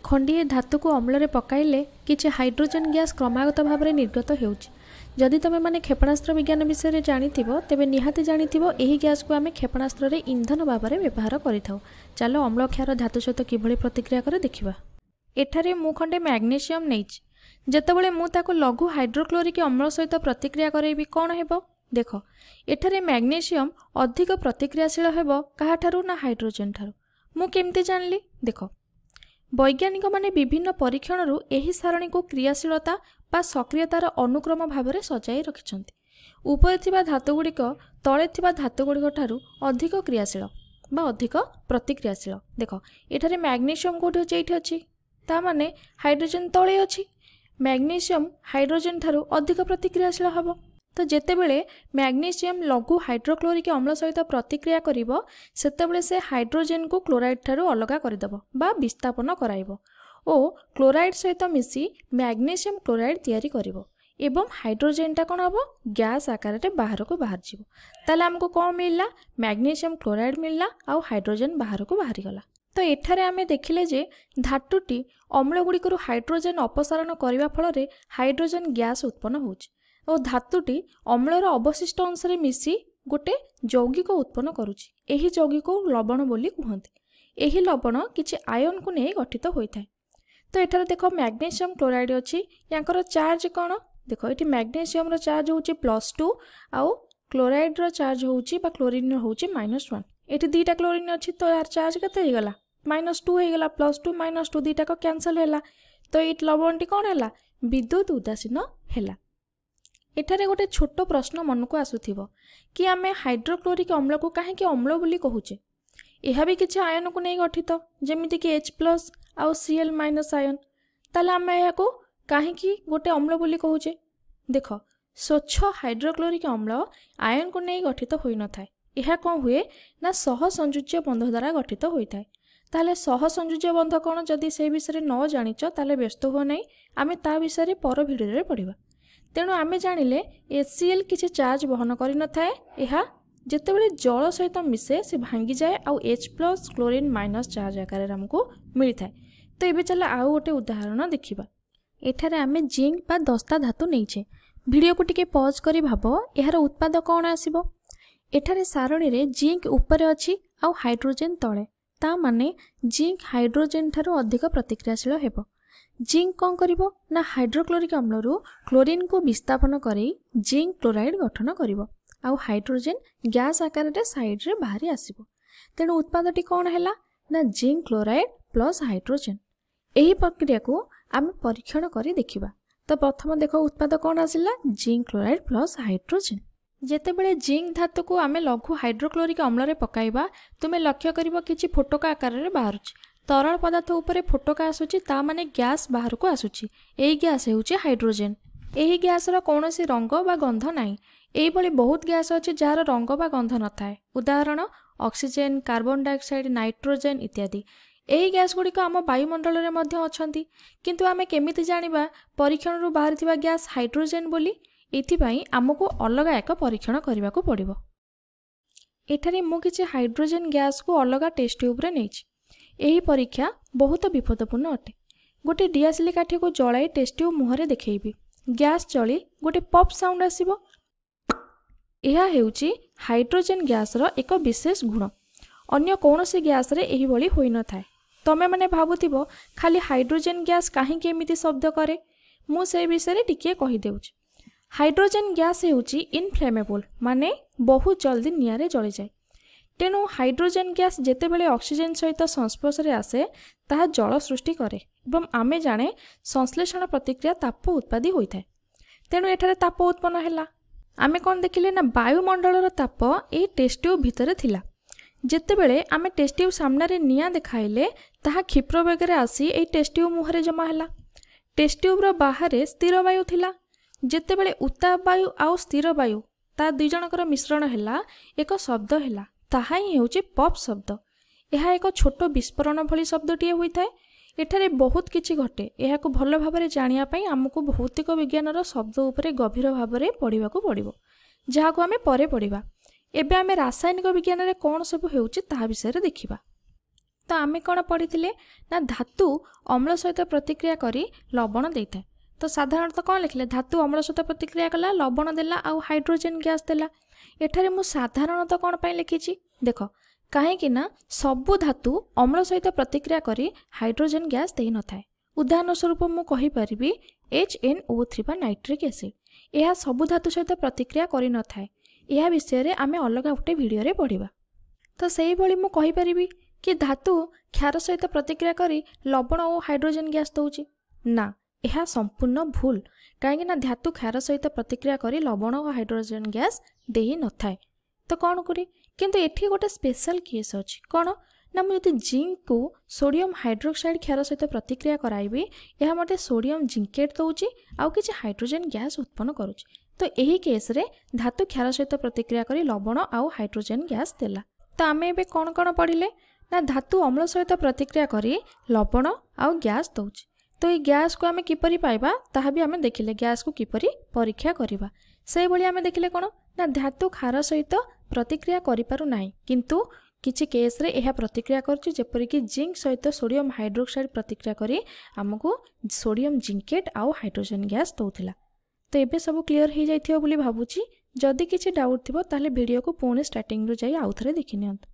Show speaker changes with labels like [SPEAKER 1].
[SPEAKER 1] खंडे धातु को अम्ल में पकाइले किसी हाइड्रोजन गैस क्रमागत भाव में निर्गत होउछि। जदि तुम मैंने क्षेपणास्त्र विज्ञान विषय जानिथिबो तेबे निहाती जानिथिबो एही गैस को आमे क्षेपणास्त्र रे इंधन भाव में व्यवहार करिथाउ। चलो अम्ल क्षार धातु सहित किभଳି प्रतिक्रिया करे देखिबा। एठारे मु खंडे मैग्नीशियम नेइछि। जेतेबेले मु ताको लघु हाइड्रोक्लोरिक अम्ल सहित प्रतिक्रिया करैबी कोन हेबो देख। एठारे मैग्नीशियम अधिक प्रतिक्रियाशील हेबो काहाठारु ना हाइड्रोजन ठारु। मु केमती जानली देख। वैज्ञानिक माने विभिन्न परीक्षण एही सारणी को क्रियाशीलता बा सक्रियतार अनुक्रम भाव में सजाई रखिछंती। ऊपर थिबा धातुगुड़िक तले थिबा धातुगुड़िक ठारु अधिक क्रियाशील बा अधिक प्रतिक्रियाशील। देख एठारे मैग्नीशियम कोठी अछि एठी अछि ता माने हाइड्रोजन तले अछि। मैग्नीशियम हाइड्रोजन ठारु अधिक प्रतिक्रियाशील हबो। तो जेतेबेले मैग्नीशियम लघु हाइड्रोक्लोरिक अम्ल सहित प्रतिक्रिया करिवो सेतेबेले से हाइड्रोजन को क्लोराइड ठारु अलगा करदेबो बा विस्थापन कराइबो ओ क्लोराइड सहित मिसी मैग्नीशियम क्लोराइड तैयारी करिवो एवं हाइड्रोजन टा कोन हबो गैस आकार रे बाहर को बाहर जीवो। ताले हमको कोन मिलला मैग्नीशियम क्लोराइड मिलला आ हाइड्रोजन बाहर को बाहरी गला। तो एठारे आमे देखिले जे धातुटी अम्ल गुड़िकरू हाइड्रोजन अपसारण करने फल हाइड्रोजन गैस उत्पन्न होउछि और धातुटी अम्लर अवशिष्ट अंश रे मिसी गोटे यौगिक उत्पन्न करुछि। एही यौगिक को लवण बोली कहते। एही लवण किछि आयन को नहीं गठित होइथाय। तो एठारे देखो मैग्नीशियम क्लोराइड अछि यांकर चार्ज कोन देख। एठी मैग्नीशियम रो चार्ज होउछि +2 आउ क्लोराइड रो चार्ज होउछि बा क्लोरीन रो होउछि -1। एठी दुईटा क्लोरीन अछि तो यार चार्ज केते हे गला -2 हे गला। +2 -2 दुईटा को कैंसिल हैला तो एट लवणटी कोन हैला विद्युत उदासीन हैला। एठारे गोटे छोट प्रश्न मन को आसुथिबो कि आमे हाइड्रोक्लोरिक अम्ल को काहे कि अम्ल बोली कहूचे। यह भी किछि आयन को नहीं गठित जेमिति कि H+ आउ Cl- आयन। ताले आमे या को काहे कि गोटे अम्ल बोली कहूचे। देख स्वच्छ हाइड्रोक्लोरिक अम्ल आयन को नहीं गठित होई न थाए। यह कौन हुए ना सहसंयोज्य बंध द्वारा गठित होता है। ताले सहसंयोज्य बंध कौन जदि से विषय न जानिच ताले व्यस्त हुआ नहीं आमे ता विषय पर भिडियो रे पढ़िबा। तेणु आमे जानिले HCl किसी चार्ज बहन करि न थाए। यह जेतेबेले जल सहित मिसे से भांगी जाए आउ H+ क्लोरीन माइनस चार्ज आकार हमको मिलता है। तो ये चला आउ गोटे उदाहरण देखिबा। एठारे आमे जिंक बा दस्ता धातु नैछे। वीडियो को टिके पॉज करी भाबो यार उत्पाद कौन आसीबो। एठारे सारणी रे जिंक ऊपर अछि आउ हाइड्रोजन तळे ता माने जिंक हाइड्रोजन ठारो अधिक प्रतिक्रियाशील हेबो। जिंक कौन करिवो ना हाइड्रोक्लोरिक अम्ल रु क्लोरीन को विस्थापन करी जिंक क्लोराइड गठन करिवो आउ हाइड्रोजन गैस आकार रे साइड रे बाहरी आसीबो। तेणु उत्पादटी कौन हैला ना जिंक क्लोराइड प्लस हाइड्रोजन। एही प्रक्रिया को आम परीक्षण करी देखिबा। तो प्रथम देखो उत्पाद कौन आसिला जिंक क्लोराइड प्लस हाइड्रोजन। जेतेबेले जिंक धातु को आमे लघु हाइड्रोक्लोरिक अम्ल रे पकाइबा तुमे लक्ष्य करिवो किछि फोटोका आकार रे बाहरुछि। तरल पदार्थ उपरे फोटोका आसुछि ता माने गैस बाहर को आसुछि। एही गैस हेउछि हाइड्रोजन। एही गैस रो कोनोसी रंग बा गंध नाही। एही भली बहुत गैस अछि जार रंग बा गंध न थाए। उदाहरण ऑक्सीजन कार्बन डाइऑक्साइड नाइट्रोजन इत्यादि। एही गैस गुड़िक आम वायुमंडल रे मध्य अछंती किंतु आमे केमिति जानिबा परीक्षण रु बाहरिथिबा गैस हाइड्रोजन बोली। एथिपाई आमको अलग एक परीक्षण करने को पड़ो। एठारे मु किछि हाइड्रोजन गैस को अलग टेस्ट ट्यूब रे नेछि। एही परीक्षा बहुत विपदपूर्ण अटे। गोटे डियासिली काठी को जलाई टेस्ट ट्यूब मुहरे देखैबी। गैस जली गोटे पॉप साउंड आसीबो। एहा हेउची हाइड्रोजन गैस रो एक विशेष गुण। अन्य कोनोसी गैस रे एही भली होई न थाए। तमे माने भाबुथिबो खाली हाइड्रोजन गैस काहे के एमिति शब्द करे। मु से विषय टिके कहि देउछि। हाइड्रोजन गैस हेउची इनफ्लेमेबल माने बहुत जल्दी निया रे जली जाए। तेणु हाइड्रोजन गैस जेतेबेले ऑक्सीजन सहित संस्पर्श रे आसे ताहा जल सृष्टि करे एवं आमे जाने संश्लेषण प्रतिक्रिया ताप उत्पादी होइथाय। तेणु एठारे ताप उत्पन्न हैला। आमे कोन देखिले ना वायुमंडलर ताप ए टेस्ट ट्यूब भितरे थिला। जेतेबेले आमे टेस्ट ट्यूब सामने रे निया देखाइले ताहा क्षिप्र वेग रे आसी ए टेस्ट ट्यूब मुहरे जमा हैला। टेस्ट ट्यूब रो बाहरे स्थिर वायु थिला। जेतेबेले उत्ताप वायु आउ स्थिर वायु ता दुई जनकर मिश्रण हैला एक शब्द हैला ताहा ही हेउची पॉप शब्द। यह एक छोट विस्फोरण भली शब्दटीए होइथाय। एठारे बहुत किछि घटे। यह को भल भाबरे जानिया पई हमकु भौतिक विज्ञानर शब्द उपरे गभीर भाबरे पढिबा को पड़िबो जहा को आमे परे पढिबा। एबे आमे रासायनिक विज्ञान रे कोन सब हेउची ता विषय रे देखिबा। तो आमे कौन पढ़ी ना धातु अम्ल सहित प्रतिक्रिया करी लवण देता है। तो साधारणतः कौन लिखिले धातु अम्ल सहित प्रतिक्रिया कला लवण देला आउ हाइड्रोजन गैस देला। एठारे मु साधारणतः कौन पाई लिखिछि देख कहीं ना सबु धातु अम्ल सहित प्रतिक्रिया करी हाइड्रोजन गैस दे न थाए। उदाहरण स्वरूप मु कहि परिबी HNO3 बा नाइट्रिक एसिड यह सबु धातु सहित प्रतिक्रिया करि न थाए। यह विषय रे आमे अलग गोटे वीडियो रे पढ़िबा। तो सेही भली मु कहि परिबी कि धातु क्षार सहित प्रतिक्रिया करी लवण और हाइड्रोजन गैस दउची ना, यह संपूर्ण भूल। कहीं धातु क्षार सहित प्रतिक्रिया करी लवण और हाइड्रोजन गैस दे ही न थाए। तो कौन करी किंतु एठी गोटे स्पेशल केस अछि कौन ना मुझे जिंक को सोडियम हाइड्रोक्साइड क्षार सहित प्रतिक्रिया कराइबी यह मते सोडियम जिंकेट दउची आउ किछि हाइड्रोजन गैस उत्पन्न करूची। तो यही केस रे धातु क्षार सहित प्रतिक्रिया करी लवण आउ हाइड्रोजन गैस देला। तो आमे एबे कौन कौन पढ़िले ना धातु अम्ल सहित प्रतिक्रिया करी लवण आउ गैस दउची। तो ये गैस को आमे किपरि पाइबा ताहा भी आमे देखिले गैस को किपरि परीक्षा करिबा। से भली आमे देखिले कोन ना धातु क्षार सहित प्रतिक्रिया करि पारु नाही किंतु किछि केस रे एहा प्रतिक्रिया करछि जेपरि कि जिंक सहित सोडियम हाइड्रोक्साइड प्रतिक्रिया करी हमको सोडियम जिंकेट आउ हाइड्रोजन गैस दउथिला। तो एबे सब क्लियर हो जाइथियो बोली भाबुछि। जदि किछि डाउट थिबो ताले वीडियो को पुणे स्टार्टिंग रो जाई आउ थरे देखि नियंतु।